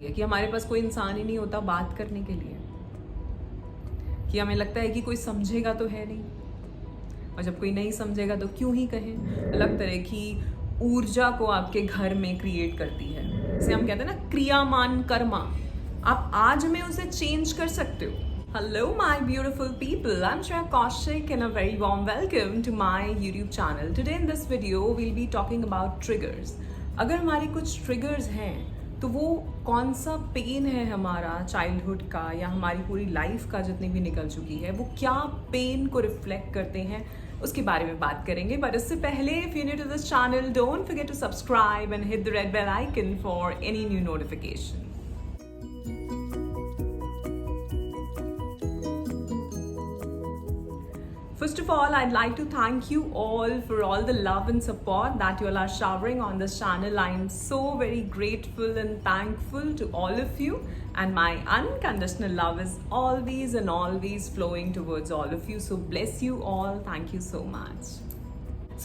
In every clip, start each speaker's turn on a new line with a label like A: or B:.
A: कि हमारे पास कोई इंसान ही नहीं होता बात करने के लिए, कि हमें लगता है कि कोई समझेगा तो है नहीं, और जब कोई नहीं समझेगा तो क्यों ही कहें। अलग तरह की ऊर्जा को आपके घर में क्रिएट करती है, जिसे हम कहते हैं ना क्रियामान कर्मा। आप आज में उसे चेंज कर सकते हो। Hello my beautiful people, I'm Shreya Kaushik and a very warm welcome to my YouTube channel. Today in this video we'll be talking about triggers. अगर हमारे कुछ triggers हैं तो वो कौन सा पेन है हमारा चाइल्डहुड का या हमारी पूरी लाइफ का जितनी भी निकल चुकी है, वो क्या पेन को रिफ्लेक्ट करते हैं, उसके बारे में बात करेंगे। बट इससे पहले if you new to this channel don't forget to subscribe and hit the red bell icon for any new notification. First of all, I'd like to thank you all for all the love and support that you all are showering on this channel. I am so very grateful and thankful to all of you, and my unconditional love is always and always flowing towards all of you. So bless you all. Thank you so much.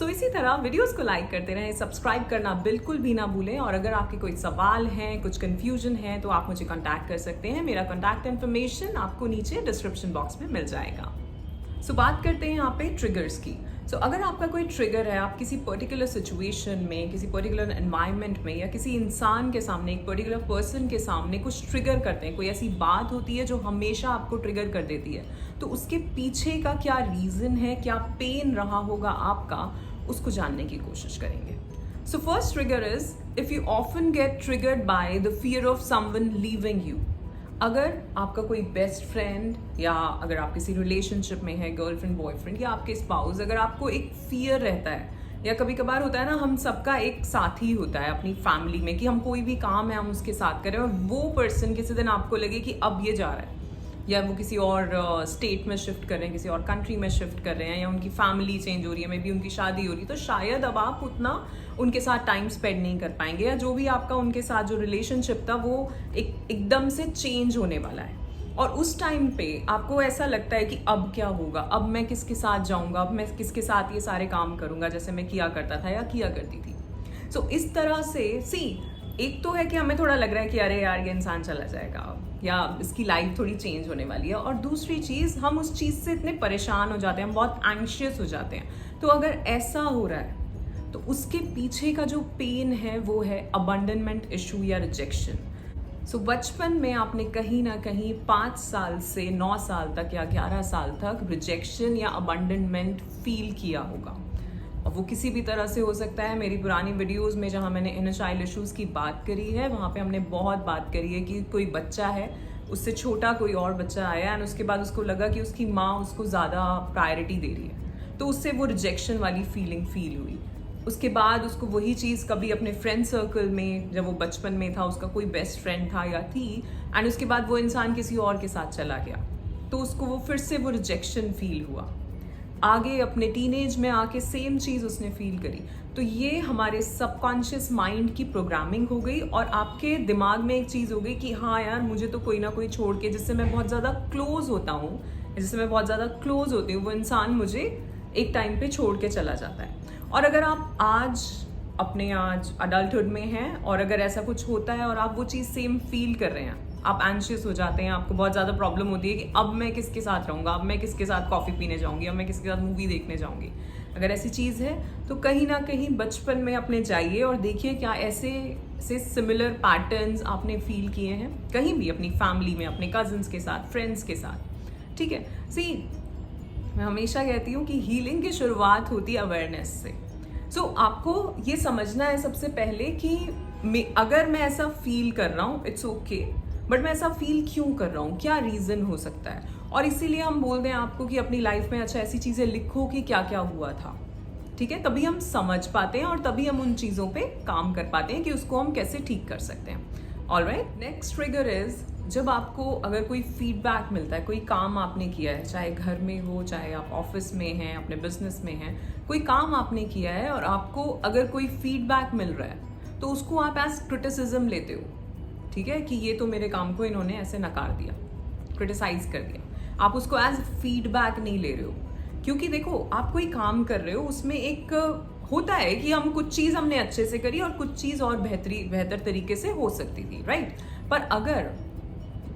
A: So इसी तरह videos को like करते रहें, subscribe करना बिल्कुल भी ना भूलें, और अगर आपके कोई सवाल हैं, कुछ कन्फ्यूजन है तो आप मुझे कॉन्टैक्ट कर सकते हैं। मेरा कॉन्टैक्ट इन्फॉर्मेशन आपको नीचे डिस्क्रिप्शन बॉक्स में मिल जाएगा। सो बात करते हैं यहाँ पे ट्रिगर्स की। सो अगर आपका कोई ट्रिगर है, आप किसी पर्टिकुलर सिचुएशन में, किसी पर्टिकुलर एनवायरनमेंट में या किसी इंसान के सामने, एक पर्टिकुलर पर्सन के सामने कुछ ट्रिगर करते हैं, कोई ऐसी बात होती है जो हमेशा आपको ट्रिगर कर देती है, तो उसके पीछे का क्या रीज़न है, क्या पेन रहा होगा आपका, उसको जानने की कोशिश करेंगे। So first trigger is if you often get triggered by the fear of someone leaving you. अगर आपका कोई बेस्ट फ्रेंड या अगर आप किसी रिलेशनशिप में है, गर्लफ्रेंड बॉयफ्रेंड या आपके स्पाउस, अगर आपको एक फियर रहता है, या कभी कभार होता है ना, हम सबका एक साथी होता है अपनी फैमिली में कि हम कोई भी काम है हम उसके साथ करें, और वो पर्सन किसी दिन आपको लगे कि अब ये जा रहा है, या वो किसी और स्टेट में शिफ्ट कर रहे हैं, किसी और कंट्री में शिफ्ट कर रहे हैं, या उनकी फैमिली चेंज हो रही है, मे बी उनकी शादी हो रही है, तो शायद अब आप उतना उनके साथ टाइम स्पेंड नहीं कर पाएंगे, या जो भी आपका उनके साथ जो रिलेशनशिप था वो एकदम से चेंज होने वाला है। और उस टाइम पे आपको ऐसा लगता है कि अब क्या होगा, अब मैं किसके साथ जाऊंगा, अब मैं किसके साथ ये सारे काम करूंगा जैसे मैं किया करता था या किया करती थी। सो इस तरह से एक तो है कि हमें थोड़ा लग रहा है कि अरे यार ये इंसान चला जाएगा अब, या इसकी लाइफ थोड़ी चेंज होने वाली है, और दूसरी चीज़ हम उस चीज़ से इतने परेशान हो जाते हैं, हम बहुत एंग्शियस हो जाते हैं। तो अगर ऐसा हो रहा है तो उसके पीछे का जो पेन है वो है अबंडनमेंट इशू या रिजेक्शन। सो बचपन में आपने कहीं ना कहीं 5 साल से 9 साल तक या 11 साल तक रिजेक्शन या अबंडनमेंट फील किया होगा, और वो किसी भी तरह से हो सकता है। मेरी पुरानी वीडियोस में जहाँ मैंने इनर चाइल्ड इश्यूज़ की बात करी है, वहाँ पे हमने बहुत बात करी है कि कोई बच्चा है, उससे छोटा कोई और बच्चा आया एंड उसके बाद उसको लगा कि उसकी माँ उसको ज़्यादा प्रायोरिटी दे रही है, तो उससे वो रिजेक्शन वाली फीलिंग फील हुई। उसके बाद उसको वही चीज़ कभी अपने फ्रेंड सर्कल में, जब वो बचपन में था, उसका कोई बेस्ट फ्रेंड था या थी, एंड उसके बाद वो इंसान किसी और के साथ चला गया, तो उसको वो फिर से वो रिजेक्शन फील हुआ। आगे अपने टीनेज में आके सेम चीज़ उसने फील करी। तो ये हमारे सबकॉन्शियस माइंड की प्रोग्रामिंग हो गई, और आपके दिमाग में एक चीज़ हो गई कि हाँ यार, मुझे तो कोई ना कोई छोड़ के, जिससे मैं बहुत ज़्यादा क्लोज होता हूँ, जिससे मैं बहुत ज़्यादा क्लोज होती हूँ, वो इंसान मुझे एक टाइम पे छोड़ के चला जाता है। और अगर आप आज अडल्टहुड में हैं और अगर ऐसा कुछ होता है और आप वो चीज़ सेम फील कर रहे हैं, आप एंशियस हो जाते हैं, आपको बहुत ज़्यादा प्रॉब्लम होती है कि अब मैं किसके साथ रहूँगा, अब मैं किसके साथ कॉफ़ी पीने जाऊँगी, अब मैं किसके साथ मूवी देखने जाऊँगी, अगर ऐसी चीज़ है तो कहीं ना कहीं बचपन में अपने जाइए और देखिए क्या ऐसे सिमिलर पैटर्न्स आपने फील किए हैं कहीं भी, अपनी फैमिली में, अपने कजन्स के साथ, फ्रेंड्स के साथ। ठीक है, मैं हमेशा कहती हूँ कि हीलिंग की शुरुआत होती है अवेयरनेस से। सो आपको ये समझना है सबसे पहले कि अगर मैं ऐसा फील कर रहा हूँ, इट्स ओके, बट मैं ऐसा फील क्यों कर रहा हूँ, क्या रीज़न हो सकता है। और इसीलिए हम बोल दें आपको कि अपनी लाइफ में अच्छा ऐसी चीज़ें लिखो कि क्या क्या हुआ था। ठीक है, तभी हम समझ पाते हैं और तभी हम उन चीज़ों पे काम कर पाते हैं कि उसको हम कैसे ठीक कर सकते हैं। ऑलराइट, नेक्स्ट ट्रिगर इज जब आपको अगर कोई फीडबैक मिलता है, कोई काम आपने किया है, चाहे घर में हो, चाहे आप ऑफिस में हैं, अपने बिजनेस में हैं, कोई काम आपने किया है और आपको अगर कोई फीडबैक मिल रहा है तो उसको आप एज क्रिटिसिज्म लेते हो। ठीक है, कि ये तो मेरे काम को इन्होंने ऐसे नकार दिया, क्रिटिसाइज कर दिया, आप उसको एज फीडबैक नहीं ले रहे हो। क्योंकि देखो, आप कोई काम कर रहे हो, उसमें एक होता है कि हम कुछ चीज़ हमने अच्छे से करी और कुछ चीज़ और बेहतर तरीके से हो सकती थी, राइट। पर अगर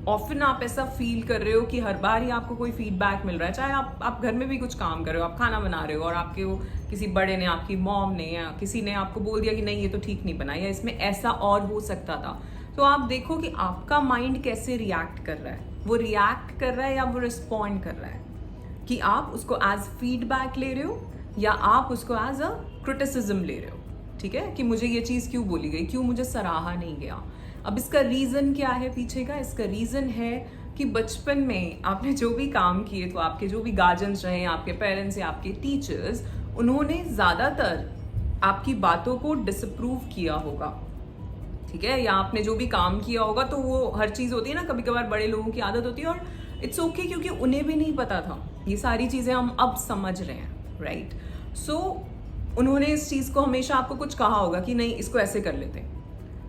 A: ऑफन आप ऐसा फील कर रहे हो कि हर बार ही आपको कोई फीडबैक मिल रहा है, चाहे आप घर में भी कुछ काम कर रहे हो, आप खाना बना रहे हो और आपके वो किसी बड़े ने, आपकी मॉम ने या किसी ने आपको बोल दिया कि नहीं ये तो ठीक नहीं बना या इसमें ऐसा और हो सकता था, तो आप देखो कि आपका माइंड कैसे रिएक्ट कर रहा है। वो रिएक्ट कर रहा है या वो रिस्पॉन्ड कर रहा है, कि आप उसको एज फीडबैक ले रहे हो या आप उसको एज अ क्रिटिसिज्म ले रहे हो। ठीक है, कि मुझे ये चीज़ क्यों बोली गई, क्यों मुझे सराहा नहीं गया। अब इसका रीज़न क्या है पीछे का? इसका रीज़न है कि बचपन में आपने जो भी काम किए, तो आपके जो भी गार्जियंस रहे, आपके पेरेंट्स या आपके टीचर्स, उन्होंने ज़्यादातर आपकी बातों को डिसअप्रूव किया होगा। ठीक है, या आपने जो भी काम किया होगा, तो वो हर चीज़ होती है ना, कभी कभार बड़े लोगों की आदत होती है, और इट्स ओके क्योंकि उन्हें भी नहीं पता था। ये सारी चीज़ें हम अब समझ रहे हैं, राइट? सो उन्होंने इस चीज़ को हमेशा आपको कुछ कहा होगा कि नहीं इसको ऐसे कर लेते हैं।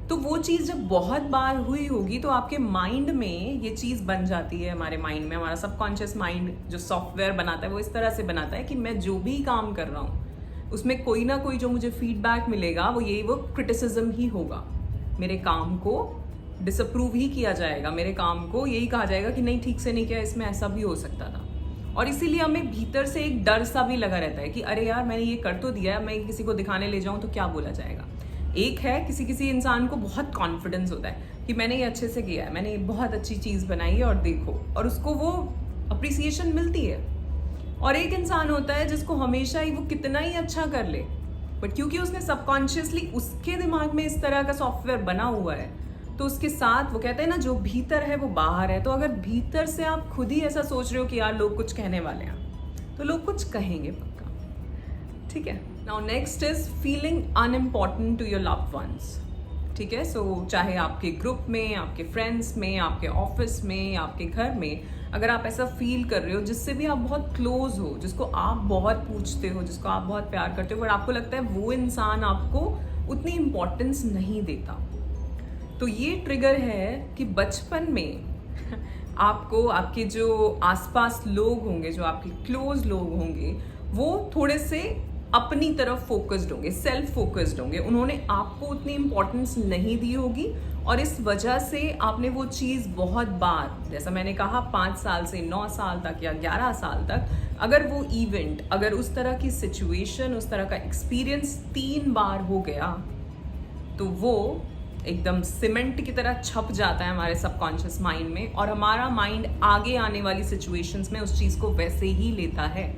A: तो वो चीज़ जब बहुत बार हुई होगी तो आपके माइंड में ये चीज़ बन जाती है। हमारे माइंड में, हमारा सबकॉन्शियस माइंड जो सॉफ्टवेयर बनाता है वो इस तरह से बनाता है कि मैं जो भी काम कर रहा हूँ उसमें कोई ना कोई जो मुझे फीडबैक मिलेगा वो क्रिटिसिज्म ही होगा। मेरे काम को डिसअप्रूव ही किया जाएगा, मेरे काम को यही कहा जाएगा कि नहीं ठीक से नहीं किया, इसमें ऐसा भी हो सकता था। और इसीलिए हमें भीतर से एक डर सा भी लगा रहता है कि अरे यार मैंने ये कर तो दिया है, मैं किसी को दिखाने ले जाऊँ तो क्या बोला जाएगा। एक है किसी इंसान को बहुत कॉन्फिडेंस होता है कि मैंने ये अच्छे से किया है, मैंने ये बहुत अच्छी चीज़ बनाई है और देखो, और उसको वो अप्रिसिएशन मिलती है। और एक इंसान होता है जिसको हमेशा ही वो कितना ही अच्छा कर ले, बट क्योंकि उसने सबकॉन्शियसली उसके दिमाग में इस तरह का सॉफ्टवेयर बना हुआ है, तो उसके साथ वो कहते हैं ना, जो भीतर है वो बाहर है। तो अगर भीतर से आप खुद ही ऐसा सोच रहे हो कि यार लोग कुछ कहने वाले हैं, तो लोग कुछ कहेंगे पक्का। ठीक है, now next is feeling unimportant to your loved ones. ठीक है, सो चाहे आपके ग्रुप में, आपके फ्रेंड्स में, आपके ऑफिस में, आपके घर में, अगर आप ऐसा फील कर रहे हो जिससे भी आप बहुत क्लोज हो, जिसको आप बहुत पूछते हो, जिसको आप बहुत प्यार करते हो, बट आपको लगता है वो इंसान आपको उतनी इम्पोर्टेंस नहीं देता, तो ये ट्रिगर है कि बचपन में आपको आपके जो आसपास लोग होंगे, जो आपके क्लोज लोग होंगे, वो थोड़े से अपनी तरफ फोकस्ड होंगे, सेल्फ फोकस्ड होंगे। उन्होंने आपको उतनी इम्पोर्टेंस नहीं दी होगी और इस वजह से आपने वो चीज़ बहुत बार, जैसा मैंने कहा 5 साल से 9 साल तक या 11 साल तक, अगर वो इवेंट, अगर उस तरह की सिचुएशन, उस तरह का एक्सपीरियंस 3 बार हो गया, तो वो एकदम सीमेंट की तरह छप जाता है हमारे सबकॉन्शियस माइंड में, और हमारा माइंड आगे आने वाली सिचुएशंस में उस चीज़ को वैसे ही लेता है।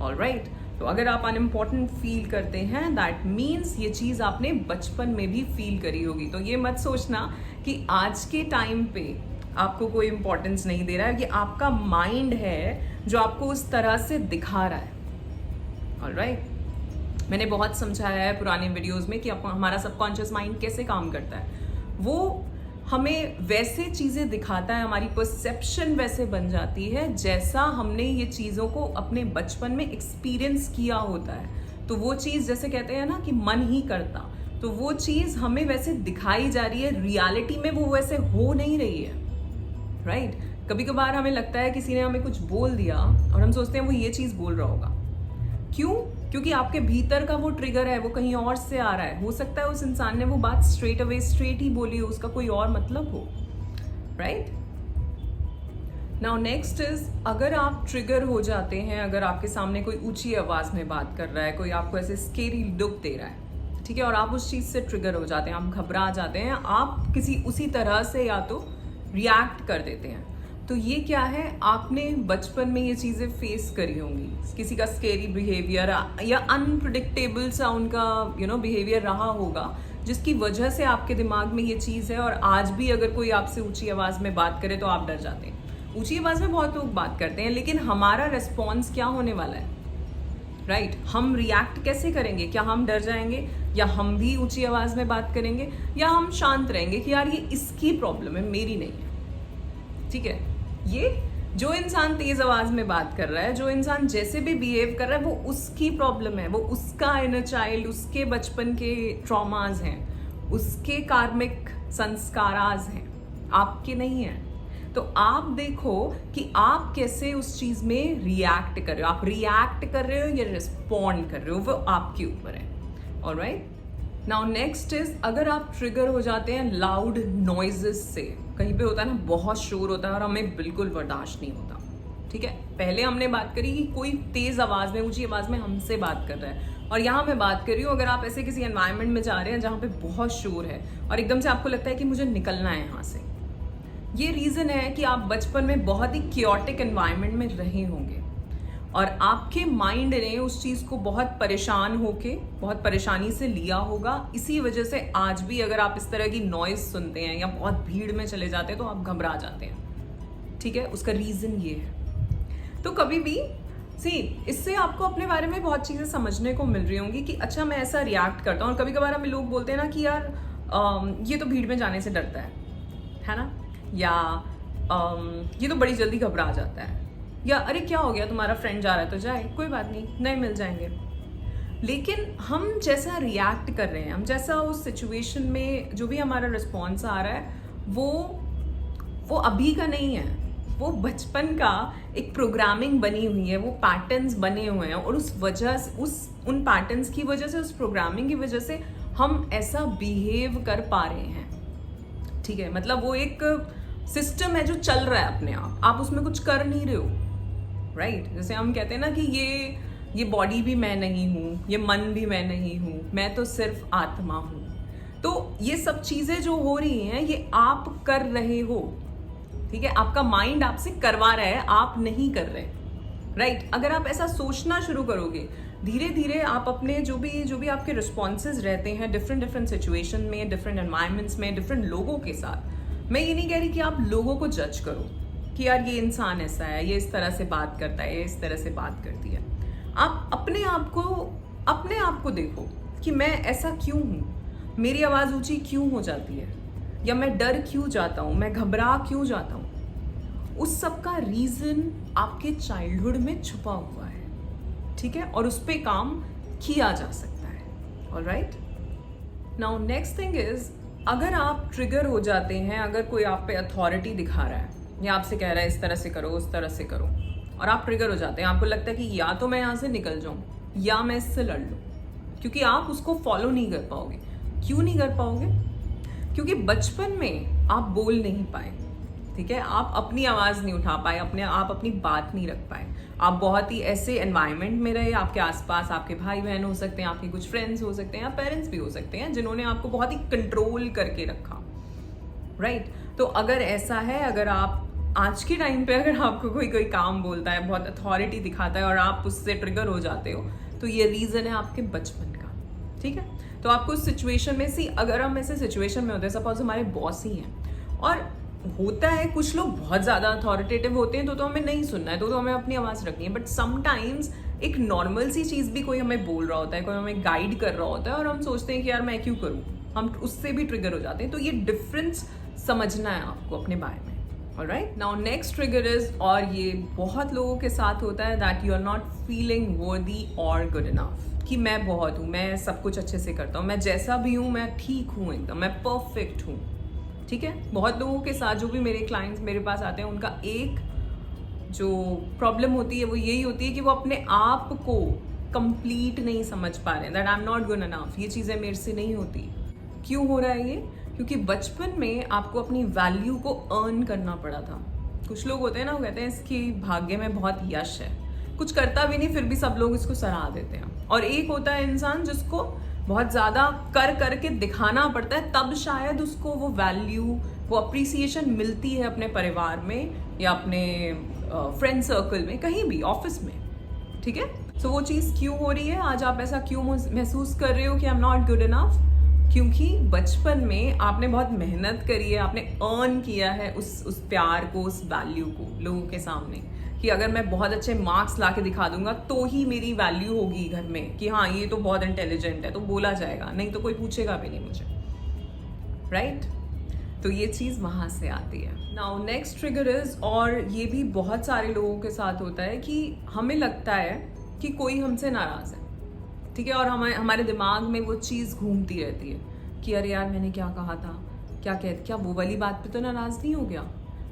A: ऑलराइट, तो अगर आप अनइम्पॉर्टेंट फील करते हैं, दैट मीन्स ये चीज़ आपने बचपन में भी फील करी होगी। तो ये मत सोचना कि आज के टाइम पे आपको कोई इंपॉर्टेंस नहीं दे रहा है, कि आपका माइंड है जो आपको उस तरह से दिखा रहा है। ऑलराइट, मैंने बहुत समझाया है पुराने वीडियोस में कि हमारा सबकॉन्शियस माइंड कैसे काम करता है। वो हमें वैसे चीज़ें दिखाता है, हमारी परसेप्शन वैसे बन जाती है जैसा हमने ये चीज़ों को अपने बचपन में एक्सपीरियंस किया होता है। तो वो चीज़, जैसे कहते हैं ना कि मन ही करता, तो वो चीज़ हमें वैसे दिखाई जा रही है, रियलिटी में वो वैसे हो नहीं रही है। राइट, कभी कभार हमें लगता है किसी ने हमें कुछ बोल दिया और हम सोचते हैं वो ये चीज़ बोल रहा होगा। क्यों? क्योंकि आपके भीतर का वो ट्रिगर है, वो कहीं और से आ रहा है। हो सकता है उस इंसान ने वो बात स्ट्रेट ही बोली हो, उसका कोई और मतलब हो। राइट, नाउ नेक्स्ट इज, अगर आप ट्रिगर हो जाते हैं, अगर आपके सामने कोई ऊंची आवाज में बात कर रहा है, कोई आपको ऐसे स्केरी लुक दे रहा है, ठीक है, और आप उस चीज से ट्रिगर हो जाते हैं, आप घबरा जाते हैं, आप किसी उसी तरह से या तो रिएक्ट कर देते हैं, तो ये क्या है, आपने बचपन में ये चीज़ें फेस करी होंगी। किसी का स्केरी बिहेवियर या अनप्रिडिक्टेबल सा उनका बिहेवियर रहा होगा, जिसकी वजह से आपके दिमाग में ये चीज़ है। और आज भी अगर कोई आपसे ऊंची आवाज़ में बात करे तो आप डर जाते हैं। ऊंची आवाज़ में बहुत लोग बात करते हैं, लेकिन हमारा रिस्पॉन्स क्या होने वाला है? राइट, हम रिएक्ट कैसे करेंगे? क्या हम डर जाएंगे, या हम भी ऊंची आवाज़ में बात करेंगे, या हम शांत रहेंगे कि यार ये इसकी प्रॉब्लम है, मेरी नहीं है। ठीक है, ये जो इंसान तेज आवाज में बात कर रहा है, जो इंसान जैसे भी बिहेव कर रहा है, वो उसकी प्रॉब्लम है, वो उसका इनर चाइल्ड, उसके बचपन के ट्रॉमाज हैं, उसके कार्मिक संस्काराज हैं, आपके नहीं हैं। तो आप देखो कि आप कैसे उस चीज में रिएक्ट कर रहे हो। आप रिएक्ट कर रहे हो या रिस्पॉन्ड कर रहे हो, वो आपके ऊपर है। ऑलराइट, नाउ नेक्स्ट इज, अगर आप ट्रिगर हो जाते हैं लाउड नॉइजेस से, कहीं पे होता है ना बहुत शोर होता है और हमें बिल्कुल बर्दाश्त नहीं होता, ठीक है। पहले हमने बात करी कि कोई तेज आवाज में, ऊंची आवाज में हमसे बात कर रहा है, और यहाँ मैं बात कर रही हूँ अगर आप ऐसे किसी एनवायरनमेंट में जा रहे हैं जहाँ पे बहुत शोर है और एकदम से आपको लगता है कि मुझे निकलना है यहाँ से। ये रीजन है कि आप बचपन में बहुत ही क्योटिक एनवायरनमेंट में रहे होंगे और आपके माइंड ने उस चीज को बहुत परेशान होके, बहुत परेशानी से लिया होगा। इसी वजह से आज भी अगर आप इस तरह की नॉइज सुनते हैं या बहुत भीड़ में चले जाते हैं तो आप घबरा जाते हैं, ठीक है। उसका रीजन ये है। तो कभी भी इससे आपको अपने बारे में बहुत चीजें समझने को मिल रही होंगी कि अच्छा मैं ऐसा रिएक्ट करता हूँ। और कभी कभार हमें लोग बोलते हैं ना कि यार ये तो भीड़ में जाने से डरता है ना, या ये तो बड़ी जल्दी घबरा जाता है, या अरे क्या हो गया तुम्हारा फ्रेंड जा रहा है तो जाए, कोई बात नहीं, नए मिल जाएंगे। लेकिन हम जैसा रिएक्ट कर रहे हैं, हम जैसा उस सिचुएशन में जो भी हमारा रिस्पॉन्स आ रहा है वो अभी का नहीं है, वो बचपन का एक प्रोग्रामिंग बनी हुई है, वो पैटर्न्स बने हुए हैं और उस वजह से उन पैटर्न्स की वजह से, उस प्रोग्रामिंग की वजह से हम ऐसा बिहेव कर पा रहे हैं, ठीक है। मतलब वो एक सिस्टम है जो चल रहा है अपने आप उसमें कुछ कर नहीं रहे हो, राइट। जैसे हम कहते हैं ना कि ये बॉडी भी मैं नहीं हूँ, ये मन भी मैं नहीं हूँ, मैं तो सिर्फ आत्मा हूँ। तो ये सब चीजें जो हो रही हैं ये आप कर रहे हो, ठीक है। आपका माइंड आपसे करवा रहा है, आप नहीं कर रहे, राइट। अगर आप ऐसा सोचना शुरू करोगे धीरे धीरे आप अपने जो भी आपके रिस्पॉन्सेज रहते हैं डिफरेंट सिचुएशन में, डिफरेंट एनवायरमेंट्स में, डिफरेंट लोगों के साथ, मैं ये नहीं कह रही कि आप लोगों को जज करो कि यार ये इंसान ऐसा है, ये इस तरह से बात करता है, ये इस तरह से बात करती है। आप अपने आप को देखो कि मैं ऐसा क्यों हूँ, मेरी आवाज ऊंची क्यों हो जाती है, या मैं डर क्यों जाता हूँ, मैं घबरा क्यों जाता हूँ। उस सब का रीजन आपके चाइल्डहुड में छुपा हुआ है, ठीक है, और उस पर काम किया जा सकता है। Alright, now next thing is, अगर आप ट्रिगर हो जाते हैं, अगर कोई आप पे अथॉरिटी दिखा रहा है या आपसे कह रहा है इस तरह से करो, उस तरह से करो, और आप ट्रिगर हो जाते हैं, आपको लगता है कि या तो मैं यहाँ से निकल जाऊँ या मैं इससे लड़ लूँ, क्योंकि आप उसको फॉलो नहीं कर पाओगे। क्यों नहीं कर पाओगे? क्योंकि बचपन में आप बोल नहीं पाए, ठीक है, आप अपनी आवाज नहीं उठा पाए, आप अपनी बात नहीं रख पाए। आप बहुत ही ऐसे एनवायरनमेंट में रहे, आपके आसपास आपके भाई बहन हो सकते हैं, आपके कुछ फ्रेंड्स हो सकते हैं, या पेरेंट्स भी हो सकते हैं, जिन्होंने आपको बहुत ही कंट्रोल करके रखा, राइट। तो अगर ऐसा है, अगर आप आज के टाइम पे अगर आपको कोई काम बोलता है, बहुत अथॉरिटी दिखाता है और आप उससे ट्रिगर हो जाते हो, तो ये रीजन है आपके बचपन का, ठीक है। तो आपको उस सिचुएशन में अगर हम ऐसे सिचुएशन में होते हैं, सपोज हमारे बॉस ही हैं, और होता है कुछ लोग बहुत ज्यादा अथॉरिटेटिव होते हैं, तो हमें नहीं सुनना है, तो हमें अपनी आवाज रखनी है। बट समटाइम्स एक नॉर्मल सी चीज भी कोई हमें बोल रहा होता है, कोई हमें गाइड कर रहा होता है, और हम सोचते हैं कि यार मैं क्यों करूं, हम उससे भी ट्रिगर हो जाते हैं। तो ये डिफरेंस समझना है आपको अपने बारे में। Alright, now next trigger is, और ये बहुत लोगों के साथ होता है, that you are not feeling worthy और गुड इनफ, कि मैं बहुत हूँ, मैं सब कुछ अच्छे से करता हूँ, मैं जैसा भी हूँ मैं ठीक हूँ, एकदम मैं परफेक्ट हूँ, ठीक है। बहुत लोगों के साथ, जो भी मेरे क्लाइंट्स मेरे पास आते हैं, उनका एक जो प्रॉब्लम होती है वो यही होती है कि वो अपने आप को कंप्लीट नहीं समझ पा रहे हैं, that I am not good enough, ये चीज़ें मेरे से नहीं होती। क्यों हो रहा है ये? क्योंकि बचपन में आपको अपनी वैल्यू को अर्न करना पड़ा था। कुछ लोग होते हैं ना, वो कहते हैं इसकी भाग्य में बहुत यश है, कुछ करता भी नहीं फिर भी सब लोग इसको सराह देते हैं। और एक होता है इंसान जिसको बहुत ज्यादा करके दिखाना पड़ता है, तब शायद उसको वो वैल्यू, वो अप्रिसिएशन मिलती है अपने परिवार में या अपने फ्रेंड सर्कल में, कहीं भी, ऑफिस में, ठीक है। सो वो चीज़ क्यों हो रही है? आज आप ऐसा क्यों महसूस कर रहे हो कि I am not good enough? क्योंकि बचपन में आपने बहुत मेहनत करी है, आपने अर्न किया है उस प्यार को, उस वैल्यू को लोगों के सामने, कि अगर मैं बहुत अच्छे मार्क्स ला के दिखा दूंगा तो ही मेरी वैल्यू होगी घर में, कि हाँ ये तो बहुत इंटेलिजेंट है, तो बोला जाएगा, नहीं तो कोई पूछेगा भी नहीं मुझे, राइट। तो ये चीज़ वहाँ से आती है। नाउ नेक्स्ट ट्रिगर इज, और ये भी बहुत सारे लोगों के साथ होता है, कि हमें लगता है कि कोई हमसे नाराज़ है, ठीक है, और हमारे दिमाग में वो चीज़ घूमती रहती है कि अरे यार मैंने क्या कहा था, क्या वो वाली बात पे तो नाराज़ नहीं हो गया।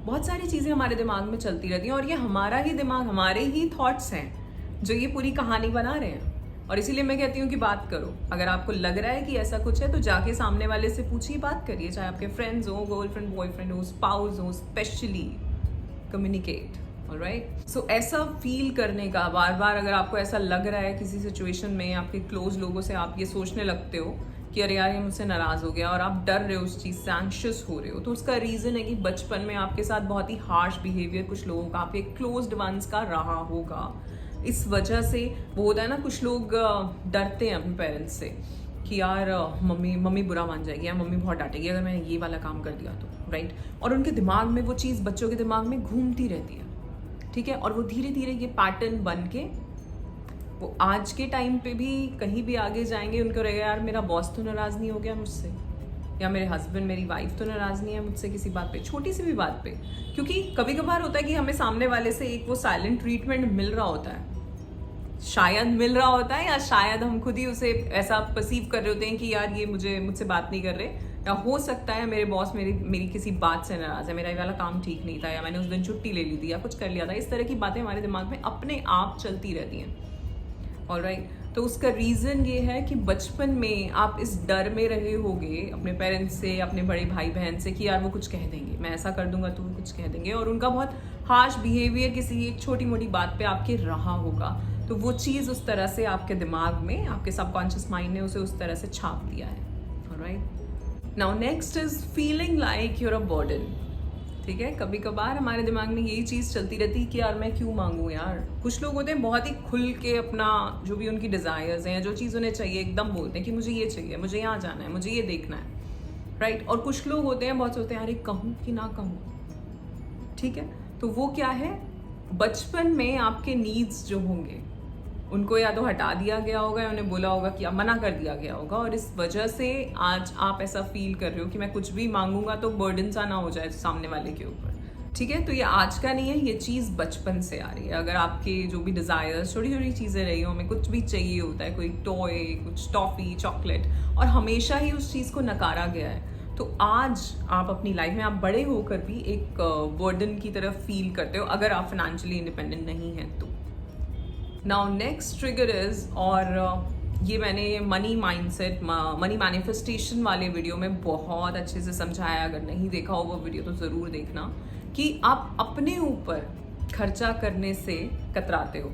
A: बहुत सारी चीज़ें हमारे दिमाग में चलती रहती हैं, और ये हमारा ही दिमाग, हमारे ही थॉट्स हैं जो ये पूरी कहानी बना रहे हैं। और इसीलिए मैं कहती हूँ कि बात करो। अगर आपको लग रहा है कि ऐसा कुछ है तो जाके सामने वाले से पूछिए, बात करिए, चाहे आपके फ्रेंड्स हो, गर्लफ्रेंड बॉयफ्रेंड हो, स्पाउस हो, स्पेशली कम्युनिकेट। ऑलराइट, सो ऐसा फील करने का बार बार, अगर आपको ऐसा लग रहा है किसी सिचुएशन में, आपके क्लोज लोगों से आप ये सोचने लगते हो कि अरे यार ये मुझसे नाराज़ हो गया, और आप डर रहे हो उस चीज़ से, एंशियस हो रहे हो, तो उसका रीज़न है कि बचपन में आपके साथ बहुत ही हार्श बिहेवियर कुछ लोगों का, आपके क्लोज्ड वंस का रहा होगा। इस वजह से वो होता है ना, कुछ लोग डरते हैं अपने पेरेंट्स से कि यार मम्मी बुरा मान जाएगी या मम्मी बहुत डांटेगी अगर मैंने ये वाला काम कर दिया तो, राइट। और उनके दिमाग में वो चीज़, बच्चों के दिमाग में घूमती रहती है, ठीक है। और वो धीरे धीरे ये पैटर्न बन के वो आज के टाइम पे भी कहीं भी आगे जाएंगे, उनको रहेगा यार मेरा बॉस तो नाराज़ नहीं हो गया मुझसे, या मेरे हस्बैंड मेरी वाइफ तो नाराज़ नहीं है मुझसे किसी बात पे, छोटी सी भी बात पे। क्योंकि कभी कभार होता है कि हमें सामने वाले से एक वो साइलेंट ट्रीटमेंट मिल रहा होता है, शायद मिल रहा होता है, या शायद हम खुद ही उसे ऐसा परसीव कर रहे होते हैं कि यार ये मुझसे बात नहीं कर रहे, या हो सकता है मेरे बॉस मेरी किसी बात से नाराज़ है, मेरा ये वाला काम ठीक नहीं था, या मैंने उस दिन छुट्टी ले ली थी, या कुछ कर लिया था। इस तरह की बातें हमारे दिमाग में अपने आप चलती रहती हैं। ऑलराइट, तो उसका रीज़न ये है कि बचपन में आप इस डर में रहे होगे अपने पेरेंट्स से, अपने बड़े भाई बहन से कि यार वो कुछ कह देंगे, मैं ऐसा कर दूंगा तो वो कुछ कह देंगे, और उनका बहुत हार्श बिहेवियर किसी एक छोटी मोटी बात पे आपके रहा होगा, तो वो चीज़ उस तरह से आपके दिमाग में, आपके सबकॉन्शियस माइंड ने उसे उस तरह से छाप दिया है। Alright, now next is feeling like you're a burden. ठीक है, कभी कभार हमारे दिमाग में यही चीज़ चलती रहती है कि यार मैं क्यों मांगूँ यार। कुछ लोग होते हैं बहुत ही खुल के अपना जो भी उनकी डिज़ायर्स हैं, जो चीज़ उन्हें चाहिए, एकदम बोलते हैं कि मुझे ये चाहिए, मुझे यहाँ जाना है, मुझे ये देखना है, राइट। और कुछ लोग होते हैं बहुत सोचते हैं यार कहूँ कि ना कहूँ। ठीक है, तो वो क्या है, बचपन में आपके नीड्स जो होंगे उनको या तो हटा दिया गया होगा, या उन्हें बोला होगा कि मना कर दिया गया होगा, और इस वजह से आज आप ऐसा फील कर रहे हो कि मैं कुछ भी मांगूंगा तो बर्डन सा ना हो जाए सामने वाले के ऊपर। ठीक है, तो ये आज का नहीं है, ये चीज़ बचपन से आ रही है। अगर आपके जो भी डिज़ायर्स, छोटी छोटी चीज़ें रही हो, हमें कुछ भी चाहिए होता है, कोई टॉय, कुछ टॉफ़ी, चॉकलेट, और हमेशा ही उस चीज़ को नकारा गया है, तो आज आप अपनी लाइफ में, आप बड़े होकर भी एक बर्डन की तरफ फील करते हो अगर आप फाइनेंशियली इंडिपेंडेंट नहीं हैं तो। नाउ नेक्स्ट ट्रिगर इज, और ये मैंने मनी माइंडसेट, मनी मैनिफेस्टेशन वाले वीडियो में बहुत अच्छे से समझाया, अगर नहीं देखा हो वो वीडियो तो ज़रूर देखना, कि आप अपने ऊपर खर्चा करने से कतराते हो,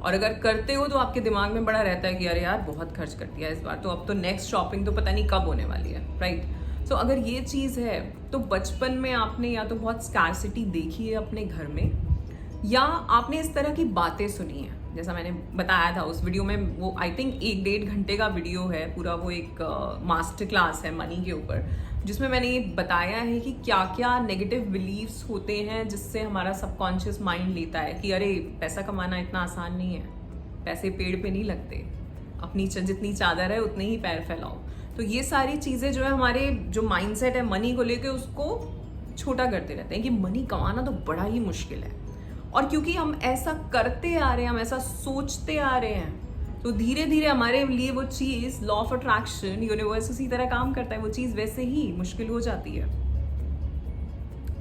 A: और अगर करते हो तो आपके दिमाग में बड़ा रहता है कि अरे यार बहुत खर्च कर दिया इस बार, तो अब तो नेक्स्ट शॉपिंग तो पता नहीं कब होने वाली है, राइट। सो अगर ये चीज़ है तो बचपन में आपने या तो बहुत स्कैरसिटी देखी है अपने घर में, या आपने इस तरह की बातें सुनी है, जैसा मैंने बताया था उस वीडियो में। वो आई थिंक 1-1.5 घंटे का वीडियो है पूरा, वो एक मास्टर क्लास है मनी के ऊपर, जिसमें मैंने ये बताया है कि क्या क्या नेगेटिव बिलीव्स होते हैं जिससे हमारा सबकॉन्शियस माइंड लेता है कि अरे पैसा कमाना इतना आसान नहीं है, पैसे पेड़ पे नहीं लगते, अपनी जितनी चादर है उतने ही पैर फैलाओ। तो ये सारी चीज़ें जो है, हमारे जो माइंडसेट है मनी को लेकर, उसको छोटा करते रहते हैं कि मनी कमाना तो बड़ा ही मुश्किल है। और क्योंकि हम ऐसा करते आ रहे हैं, हम ऐसा सोचते आ रहे हैं, तो धीरे धीरे हमारे लिए वो चीज़, लॉ ऑफ अट्रैक्शन, यूनिवर्स उसी तरह काम करता है, वो चीज़ वैसे ही मुश्किल हो जाती है।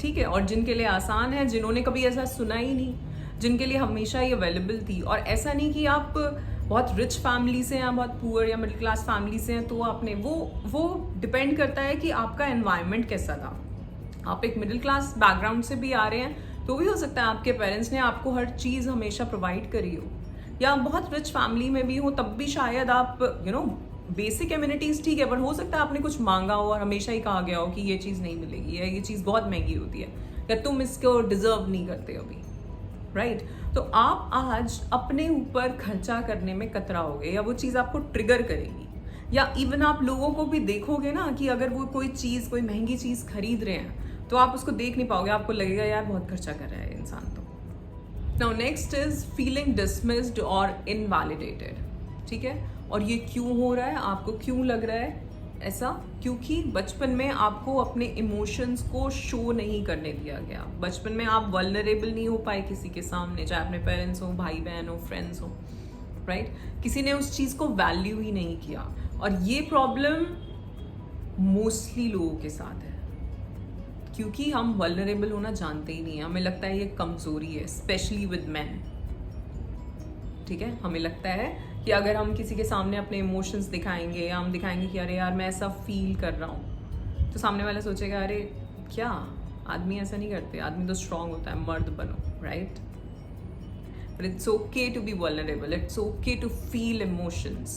A: ठीक है, और जिनके लिए आसान है, जिन्होंने कभी ऐसा सुना ही नहीं, जिनके लिए हमेशा ये अवेलेबल थी, और ऐसा नहीं कि आप बहुत रिच फैमिली से हैं, बहुत पुअर या मिडिल क्लास फैमिली से हैं, तो आपने वो डिपेंड करता है कि आपका एनवायरनमेंट कैसा था। आप एक मिडिल क्लास बैकग्राउंड से भी आ रहे हैं तो भी हो सकता है आपके पेरेंट्स ने आपको हर चीज़ हमेशा प्रोवाइड करी हो, या बहुत रिच फैमिली में भी हो तब भी शायद आप बेसिक एम्यूनिटीज़ ठीक है, पर हो सकता है आपने कुछ मांगा हो और हमेशा ही कहा गया हो कि ये चीज़ नहीं मिलेगी, या ये चीज़ बहुत महंगी होती है, या तुम इसको डिजर्व नहीं करते अभी, राइट। तो आप आज अपने ऊपर खर्चा करने में कतराओगे, या वो चीज़ आपको ट्रिगर करेगी, या इवन आप लोगों को भी देखोगे ना कि अगर वो कोई चीज़, कोई महंगी चीज़ खरीद रहे हैं तो आप उसको देख नहीं पाओगे, आपको लगेगा यार बहुत खर्चा कर रहा है इंसान तो। Now next is feeling dismissed और इनवैलिडेटेड। ठीक है, और ये क्यों हो रहा है, आपको क्यों लग रहा है ऐसा? क्योंकि बचपन में आपको अपने इमोशंस को शो नहीं करने दिया गया। बचपन में आप वल्नरेबल नहीं हो पाए किसी के सामने, चाहे अपने पेरेंट्स हो, भाई बहन हो, फ्रेंड्स हो, राइट। किसी ने उस चीज़ को वैल्यू ही नहीं किया, और ये प्रॉब्लम मोस्टली लोगों के साथ है, क्योंकि हम वल्नरेबल होना जानते ही नहीं है। हमें लगता है ये कमजोरी है, स्पेशली विद मैन। ठीक है, हमें लगता है कि अगर हम किसी के सामने अपने इमोशंस दिखाएंगे या हम दिखाएंगे कि अरे यार मैं ऐसा फील कर रहा हूँ, तो सामने वाला सोचेगा अरे क्या, आदमी ऐसा नहीं करते, आदमी तो स्ट्रांग होता है, मर्द बनो, right? But it's okay to be vulnerable, it's okay to feel emotions,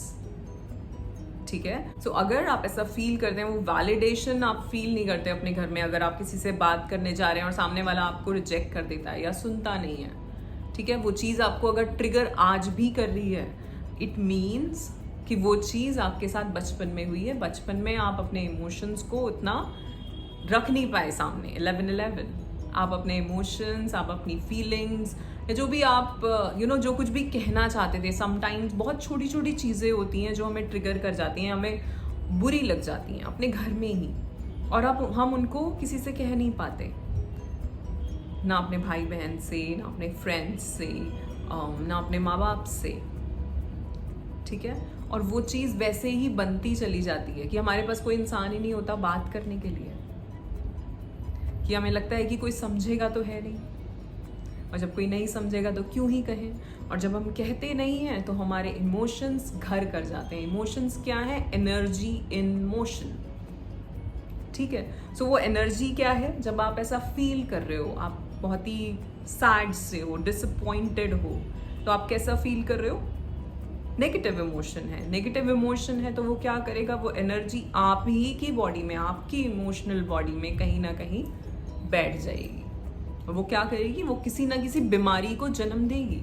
A: ठीक है? सो अगर आप ऐसा फील करते हैं, वो वैलिडेशन आप फील नहीं करते अपने घर में, अगर आप किसी से बात करने जा रहे हैं और सामने वाला आपको रिजेक्ट कर देता है या सुनता नहीं है, ठीक है, वो चीज़ आपको अगर ट्रिगर आज भी कर रही है, इट मीन्स कि वो चीज़ आपके साथ बचपन में हुई है। बचपन में आप अपने इमोशंस को उतना रख नहीं पाए सामने। 11-11 आप अपने इमोशंस, आप अपनी फीलिंग्स, या जो भी आप जो कुछ भी कहना चाहते थे, समटाइम्स बहुत छोटी छोटी चीज़ें होती हैं जो हमें ट्रिगर कर जाती हैं, हमें बुरी लग जाती हैं अपने घर में ही, और अब हम उनको किसी से कह नहीं पाते, ना अपने भाई बहन से, ना अपने फ्रेंड्स से, ना अपने माँ बाप से, ठीक है? और वो चीज़ वैसे ही बनती चली जाती है कि हमारे पास कोई इंसान ही नहीं होता बात करने के लिए, कि हमें लगता है कि कोई समझेगा तो है नहीं, और जब कोई नहीं समझेगा तो क्यों ही कहें, और जब हम कहते नहीं हैं तो हमारे इमोशंस घर कर जाते हैं। इमोशंस क्या है? एनर्जी इन मोशन, ठीक है? सो वो एनर्जी क्या है? जब आप ऐसा फील कर रहे हो, आप बहुत ही सैड से हो, डिसअपॉइंटेड हो, तो आप कैसा फील कर रहे हो? नेगेटिव इमोशन है। नेगेटिव इमोशन है तो वो क्या करेगा? वो एनर्जी आप ही की बॉडी में, आपकी इमोशनल बॉडी में कहीं ना कहीं बैठ जाएगी, और वो क्या करेगी? वो किसी ना किसी बीमारी को जन्म देगी।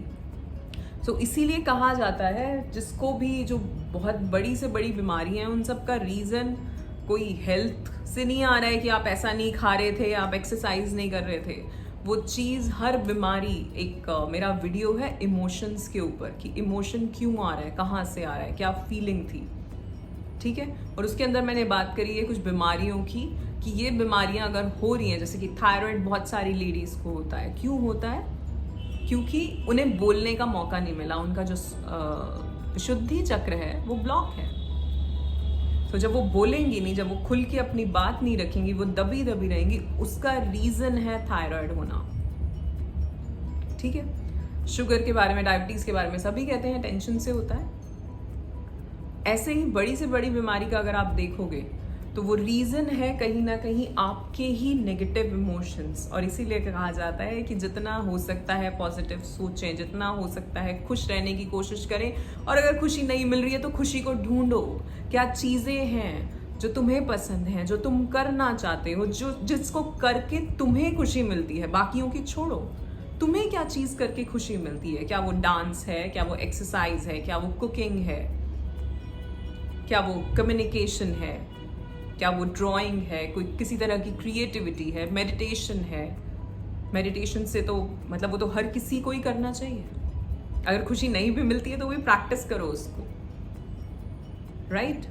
A: सो इसीलिए कहा जाता है, जिसको भी जो बहुत बड़ी से बड़ी बीमारियां हैं, उन सब का रीज़न कोई हेल्थ से नहीं आ रहा है कि आप ऐसा नहीं खा रहे थे, आप एक्सरसाइज नहीं कर रहे थे। वो चीज़, हर बीमारी, एक मेरा वीडियो है इमोशंस के ऊपर, कि इमोशन क्यों आ रहा है, कहाँ से आ रहा है, क्या फीलिंग थी, ठीक है? और उसके अंदर मैंने बात करी है कुछ बीमारियों की, कि ये बीमारियां अगर हो रही हैं, जैसे कि थायराइड बहुत सारी लेडीज़ को होता है। क्यों होता है? क्योंकि उन्हें बोलने का मौका नहीं मिला, उनका जो शुद्धि चक्र है वो ब्लॉक है। तो जब वो बोलेंगी नहीं, जब वो खुल के अपनी बात नहीं रखेंगी, वो दबी दबी रहेंगी, उसका रीज़न है थायराइड होना, ठीक है? शुगर के बारे में, डायबिटीज़ के बारे में सभी कहते हैं टेंशन से होता है। ऐसे ही बड़ी से बड़ी बीमारी का अगर आप देखोगे तो वो रीज़न है कहीं ना कहीं आपके ही नेगेटिव इमोशंस। और इसीलिए कहा जाता है कि जितना हो सकता है पॉजिटिव सोचें, जितना हो सकता है खुश रहने की कोशिश करें, और अगर खुशी नहीं मिल रही है तो खुशी को ढूंढो। क्या चीज़ें हैं जो तुम्हें पसंद हैं, जो तुम करना चाहते हो, जो जिसको करके तुम्हें खुशी मिलती है, बाकियों की छोड़ो। तुम्हें क्या चीज़ करके खुशी मिलती है? क्या वो डांस है, क्या वो एक्सरसाइज है, क्या वो कुकिंग है, क्या वो कम्युनिकेशन है, क्या वो ड्राइंग है, कोई किसी तरह की क्रिएटिविटी है, मेडिटेशन है? मेडिटेशन से तो मतलब वो तो हर किसी को ही करना चाहिए। अगर खुशी नहीं भी मिलती है तो भी प्रैक्टिस करो उसको, राइट?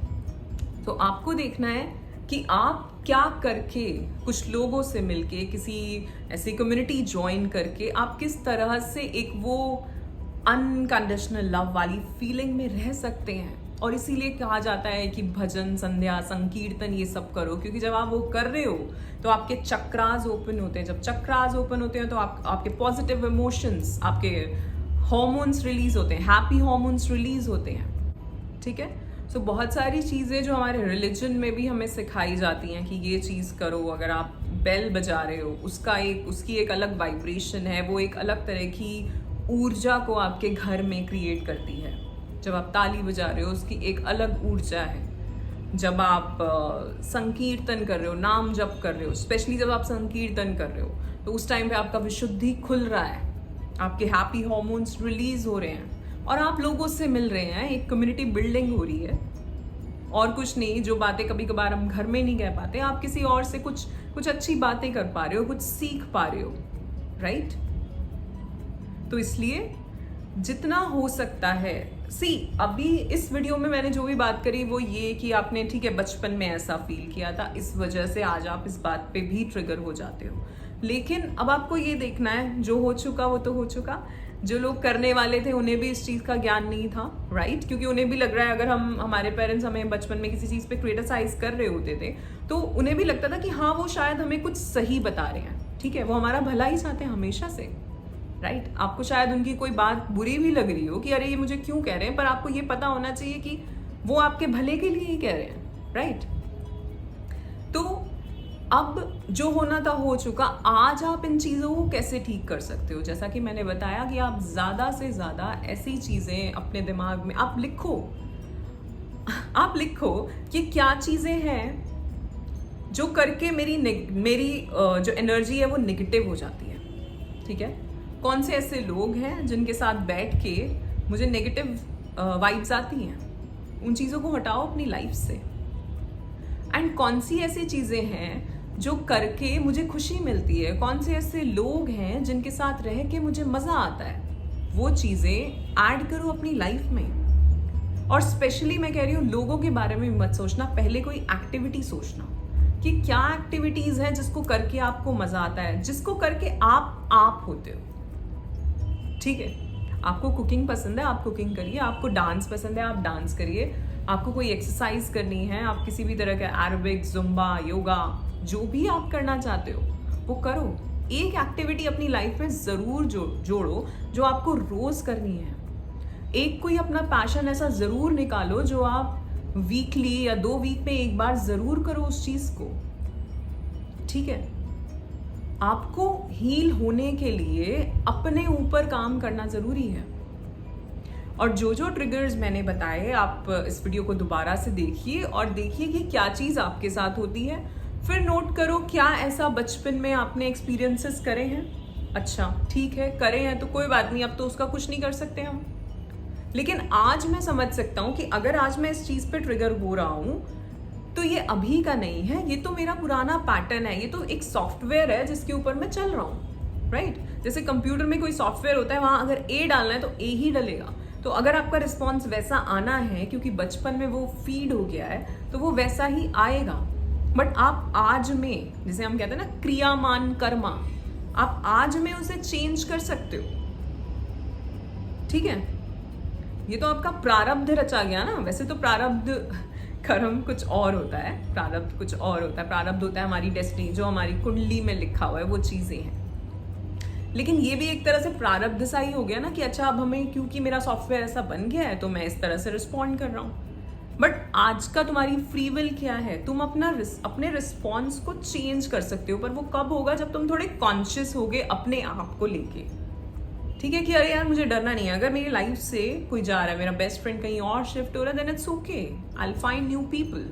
A: तो आपको देखना है कि आप क्या करके, कुछ लोगों से मिलके, किसी ऐसी कम्युनिटी ज्वाइन करके आप किस तरह से एक वो अनकंडीशनल लव वाली फीलिंग में रह सकते हैं। और इसीलिए कहा जाता है कि भजन, संध्या, संकीर्तन, ये सब करो, क्योंकि जब आप वो कर रहे हो तो आपके चक्रास ओपन होते हैं। जब चक्रास ओपन होते हैं तो आपके पॉजिटिव इमोशंस, आपके हार्मोन्स रिलीज होते हैं, हैप्पी हार्मोन्स रिलीज होते हैं, ठीक है? सो बहुत सारी चीज़ें जो हमारे रिलीजन में भी हमें सिखाई जाती हैं कि ये चीज़ करो। अगर आप बेल बजा रहे हो, उसकी एक अलग वाइब्रेशन है, वो एक अलग तरह की ऊर्जा को आपके घर में क्रिएट करती है। जब आप ताली बजा रहे हो, उसकी एक अलग ऊर्जा है। जब आप संकीर्तन कर रहे हो, नाम जप कर रहे हो, स्पेशली जब आप संकीर्तन कर रहे हो, तो उस टाइम पे आपका विशुद्धि खुल रहा है, आपके हैप्पी हार्मोन्स रिलीज हो रहे हैं, और आप लोगों से मिल रहे हैं, एक कम्युनिटी बिल्डिंग हो रही है। और कुछ नहीं, जो बातें कभी कभार हम घर में नहीं कह पाते, आप किसी और से कुछ अच्छी बातें कर पा रहे हो, कुछ सीख पा रहे हो, राइट? तो इसलिए जितना हो सकता है, अभी इस वीडियो में मैंने जो भी बात करी वो ये कि आपने, ठीक है, बचपन में ऐसा फील किया था, इस वजह से आज आप इस बात पे भी ट्रिगर हो जाते हो। लेकिन अब आपको ये देखना है, जो हो चुका वो तो हो चुका। जो लोग करने वाले थे उन्हें भी इस चीज़ का ज्ञान नहीं था, राइट? क्योंकि उन्हें भी लग रहा है, अगर हमारे पेरेंट्स हमें बचपन में किसी चीज़ पे क्रिटिसाइज कर रहे होते थे तो उन्हें भी लगता था कि हाँ, वो शायद हमें कुछ सही बता रहे हैं, ठीक है, वो हमारा भला ही चाहते हैं हमेशा से, राइट? आपको शायद उनकी कोई बात बुरी भी लग रही हो कि अरे ये मुझे क्यों कह रहे हैं, पर आपको ये पता होना चाहिए कि वो आपके भले के लिए ही कह रहे हैं, राइट? तो अब जो होना था हो चुका। आज आप इन चीज़ों को कैसे ठीक कर सकते हो? जैसा कि मैंने बताया कि आप ज़्यादा से ज़्यादा ऐसी चीज़ें अपने दिमाग में आप लिखो कि क्या चीज़ें हैं जो करके मेरी जो एनर्जी है वो नेगेटिव हो जाती है, ठीक है? कौन से ऐसे लोग हैं जिनके साथ बैठ के मुझे नेगेटिव वाइब्स आती हैं? उन चीज़ों को हटाओ अपनी लाइफ से। एंड कौन सी ऐसी चीज़ें हैं जो करके मुझे खुशी मिलती है? कौन से ऐसे लोग हैं जिनके साथ रह के मुझे मज़ा आता है? वो चीज़ें ऐड करो अपनी लाइफ में। और स्पेशली मैं कह रही हूँ, लोगों के बारे में मत सोचना, पहले कोई एक्टिविटी सोचना कि क्या एक्टिविटीज़ है जिसको करके आपको मज़ा आता है, जिसको करके आप होते हो, ठीक है? आपको कुकिंग पसंद है, आप कुकिंग करिए। आपको डांस पसंद है, आप डांस करिए। आपको कोई एक्सरसाइज करनी है, आप किसी भी तरह का एरोबिक, जुम्बा, योगा, जो भी आप करना चाहते हो वो करो। एक एक्टिविटी अपनी लाइफ में ज़रूर जोड़ो जो आपको रोज़ करनी है। एक कोई अपना पैशन ऐसा ज़रूर निकालो जो आप वीकली या 2 वीक में एक बार ज़रूर करो उस चीज़ को, ठीक है? आपको हील होने के लिए अपने ऊपर काम करना ज़रूरी है। और जो ट्रिगर्स मैंने बताए, आप इस वीडियो को दोबारा से देखिए और देखिए कि क्या चीज़ आपके साथ होती है। फिर नोट करो क्या ऐसा बचपन में आपने एक्सपीरियंसेस करे हैं। अच्छा ठीक है, करे हैं तो कोई बात नहीं, अब तो उसका कुछ नहीं कर सकते हम। लेकिन आज मैं समझ सकता हूँ कि अगर आज मैं इस चीज़ पे ट्रिगर हो रहा हूँ तो ये अभी का नहीं है, ये तो मेरा पुराना पैटर्न है, ये तो एक सॉफ्टवेयर है जिसके ऊपर मैं चल रहा हूँ, राइट? जैसे कंप्यूटर में कोई सॉफ्टवेयर होता है, वहाँ अगर ए डालना है तो ए ही डलेगा। तो अगर आपका रिस्पॉन्स वैसा आना है क्योंकि बचपन में वो फीड हो गया है तो वो वैसा ही आएगा। बट आप आज में, जिसे हम कहते हैं ना क्रियामान कर्मा, आप आज में उसे चेंज कर सकते हो, ठीक है? ये तो आपका प्रारब्ध रचा गया ना। वैसे तो प्रारब्ध कर्म कुछ और होता है, प्रारब्ध कुछ और होता है। प्रारब्ध होता है हमारी डेस्टिनी, जो हमारी कुंडली में लिखा हुआ है, वो चीज़ें हैं। लेकिन ये भी एक तरह से प्रारब्ध सा ही हो गया ना कि अच्छा अब हमें, क्योंकि मेरा सॉफ्टवेयर ऐसा बन गया है तो मैं इस तरह से रिस्पॉन्ड कर रहा हूँ। बट आज का तुम्हारी फ्री विल क्या है? तुम अपने रिस्पॉन्स को चेंज कर सकते हो, पर वो कब होगा? जब तुम थोड़े कॉन्शियस होगे अपने आप को लेके, ठीक है? कि अरे यार मुझे डरना नहीं है, अगर मेरी लाइफ से कोई जा रहा है, मेरा बेस्ट फ्रेंड कहीं और शिफ्ट हो रहा है, then it's okay, I will find new people.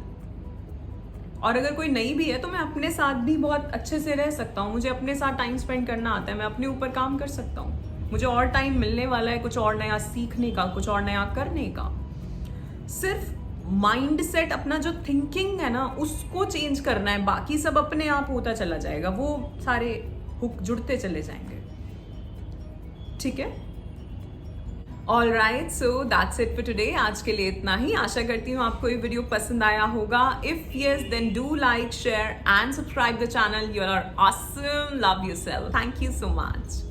A: और अगर कोई नहीं भी है तो मैं अपने साथ भी बहुत अच्छे से रह सकता हूँ। मुझे अपने साथ टाइम स्पेंड करना आता है, मैं अपने ऊपर काम कर सकता हूँ। मुझे और टाइम मिलने वाला है कुछ और नया सीखने का, कुछ और नया करने का। सिर्फ माइंड सेट, अपना जो थिंकिंग है ना, उसको चेंज करना है। बाकी सब अपने आप होता चला जाएगा, वो सारे हुक जुड़ते चले जाएंगे, ठीक है? All right, so that's it for today. आज के लिए इतना ही। आशा करती हूँ आपको ये वीडियो पसंद आया होगा। If yes, then do like, share and subscribe the channel. You are awesome, love yourself, thank you so much.